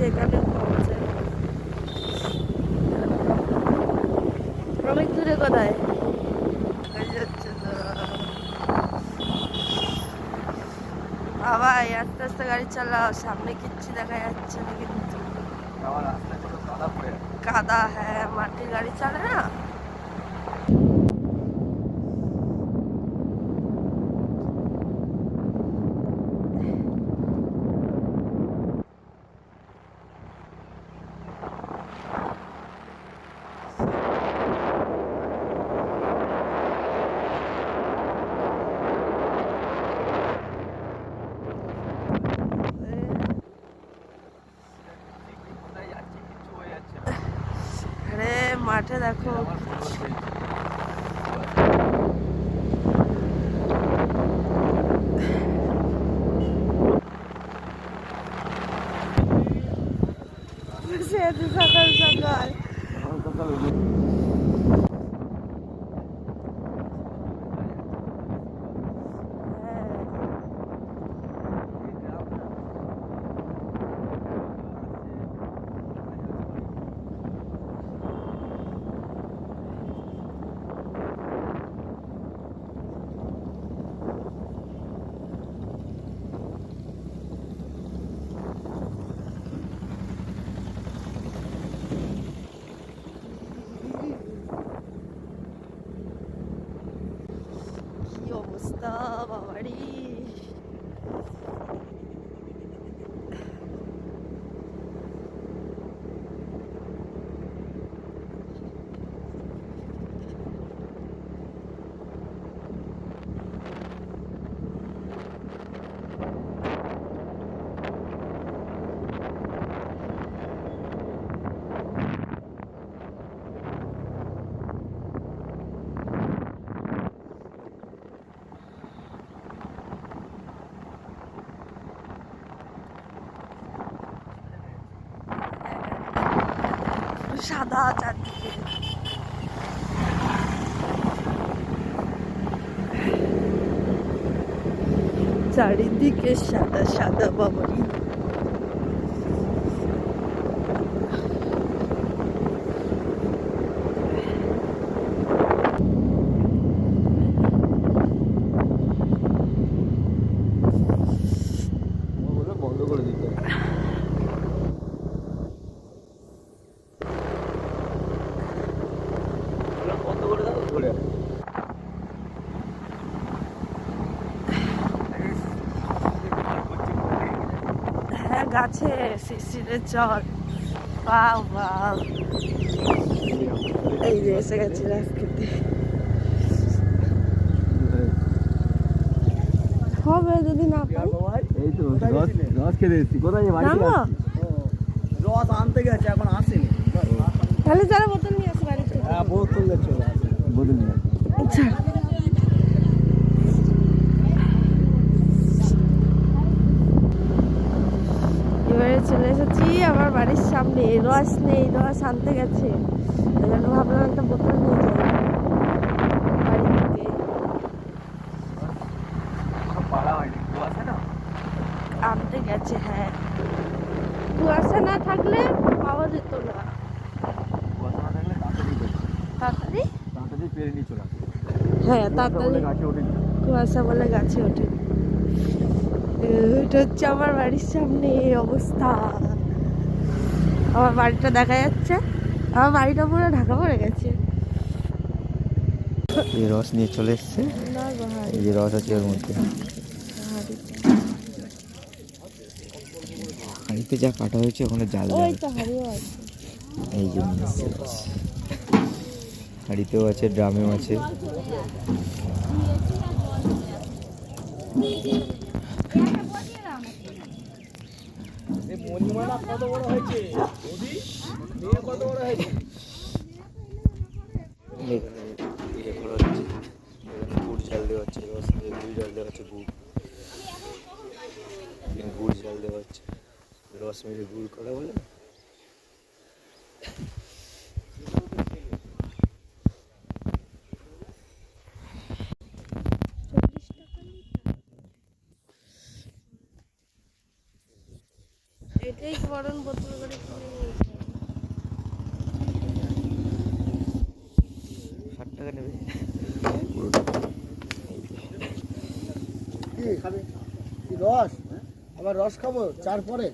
যে এখানে পাওয়া যায়। অনেক দূরে কোথায় বাবা, আস্তে আস্তে গাড়ি চালাও, সামনে কিচ্ছু দেখা যাচ্ছে না কিন্তু কাদা। হ্যাঁ, মাটির গাড়ি চলে না। আরে মাঠে দেখো সকাল সকাল কি অবস্থা বাবারি। সাদা চারদিকে, চারিদিকে সাদা সাদা বাবারি। বন্ধ করে দিতে হ্যাঁ, গাছে শিশিরে জল। বাহ বাহ, এই যে এসে গেছে রাস খেতে। হবে যদি না পাই। এই তো রস খেতে এসেছি। কোথায় রস আনতে গেছে, এখন আসেনি। তাহলে যারা বোতল নিয়ে আসে বাড়িতে। হ্যাঁ, বোতল চলে আসে। বদল নিয়ে আচ্ছা, এবারে চলে এসেছি আমার বাড়ির সামনে। রস নেই, রস আনতে গেছে, ওই জন্য ভাবলাম একটা বোতল নিয়ে যাই বাড়ি থেকে। আনতে গেছে, হ্যাঁ। কুয়াশা না থাকলে পাওয়া যেত না তাড়াতাড়ি। পেরে নিয়ে চলে হ্যাঁ, তাড়াতাড়ি। গাছে ওঠে কুয়াশা বলে গাছে ওঠে। এটা হচ্ছে আমার বাড়ির সামনে এই অবস্থা। আমার বাড়িটা দেখা যাচ্ছে, আমার বাড়িটা পুরো ঢাকা পড়ে গেছে। এই রস নিয়ে চলে এসছে। না গো, এই যে রস আছে ওর মধ্যে, হাঁড়িতে যা কাটা হয়েছে ওখানে জাল দেওয়া ওই তো হচ্ছে। হাড়িও আছে। এই জন্য এসছে রস। হাঁড়িতেও আছে, ড্রামেও আছে। মণিমালা কত বড় হয়েছে, মেয়ে কত বড় হয়েছে। ইয়ে করা হচ্ছে, গুড় ঝাল দেওয়া হচ্ছে, রস দিয়ে গুড় ঝাল দেওয়া হচ্ছে, গুড় ঝাল দেওয়া হচ্ছে, রস মেরে গুড় করা বলে না। এই বরণ বোতল করে কিনে নিয়েছে। 60 টাকা নেবে। কি খাবে? কি রস? আবার রস খাবো চার পরে?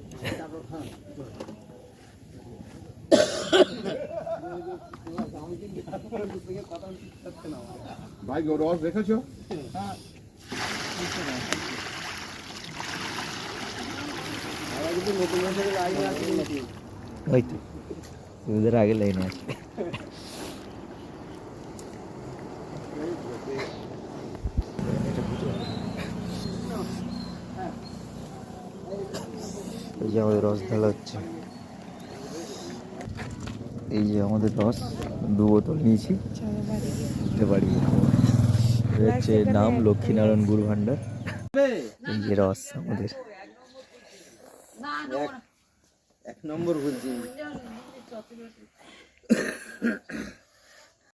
ভাই গো রস দেখেছো? ওই তো ওদের আগে লাইনে আছে। এই যে আমাদের রস ঢালা হচ্ছে। এই যে আমাদের রস 2 বোতল নিয়েছি। বাড়ি হচ্ছে নাম লক্ষ্মীনারায়ণ গুরু ভান্ডার। এই যে রস আমাদের 1 নম্বর বলছি।